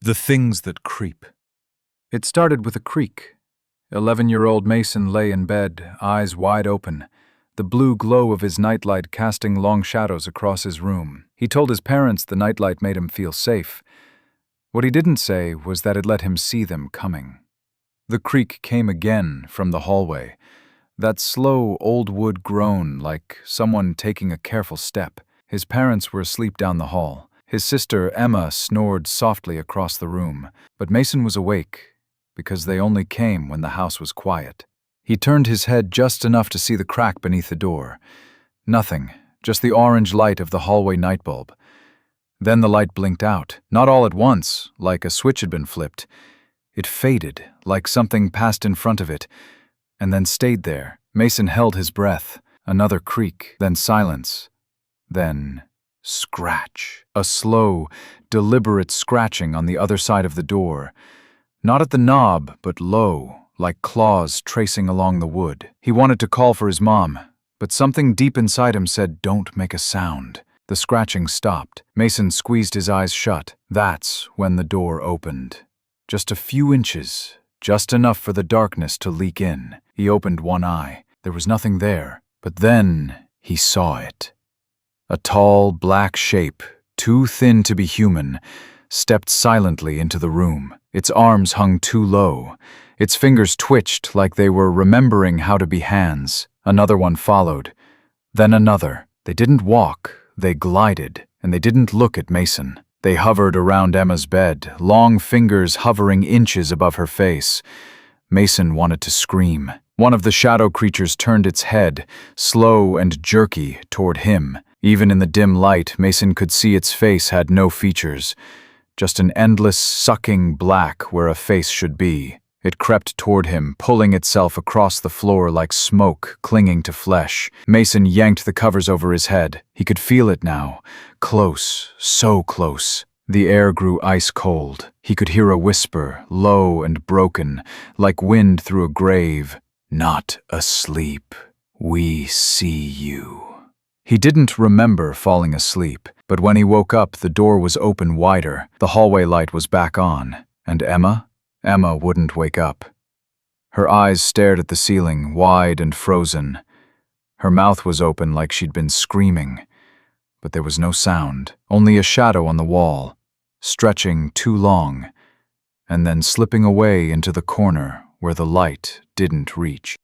The things that creep. It started with a creak. 11-year-old Mason lay in bed, eyes wide open, the blue glow of his nightlight casting long shadows across his room. He told his parents the nightlight made him feel safe. What he didn't say was that it let him see them coming. The creak came again from the hallway, that slow old wood groan like someone taking a careful step. His parents were asleep down the hall. His sister, Emma, snored softly across the room, but Mason was awake because they only came when the house was quiet. He turned his head just enough to see the crack beneath the door. Nothing, just the orange light of the hallway night bulb. Then the light blinked out, not all at once, like a switch had been flipped. It faded, like something passed in front of it, and then stayed there. Mason held his breath. Another creak, then silence, then scratch. A slow, deliberate scratching on the other side of the door. Not at the knob, but low, like claws tracing along the wood. He wanted to call for his mom, but something deep inside him said, "Don't make a sound." The scratching stopped. Mason squeezed his eyes shut. That's when the door opened. Just a few inches, just enough for the darkness to leak in. He opened one eye. There was nothing there, but then he saw it. A tall, black shape, too thin to be human, stepped silently into the room. Its arms hung too low. Its fingers twitched like they were remembering how to be hands. Another one followed. Then another. They didn't walk, they glided, and they didn't look at Mason. They hovered around Emma's bed, long fingers hovering inches above her face. Mason wanted to scream. One of the shadow creatures turned its head, slow and jerky, toward him. Even in the dim light, Mason could see its face had no features, just an endless, sucking black where a face should be. It crept toward him, pulling itself across the floor like smoke clinging to flesh. Mason yanked the covers over his head. He could feel it now. Close, so close. The air grew ice cold. He could hear a whisper, low and broken, like wind through a grave. "Not asleep. We see you." He didn't remember falling asleep, but when he woke up, the door was open wider. The hallway light was back on. And Emma? Emma wouldn't wake up. Her eyes stared at the ceiling, wide and frozen. Her mouth was open like she'd been screaming. But there was no sound, only a shadow on the wall, stretching too long, and then slipping away into the corner where the light didn't reach.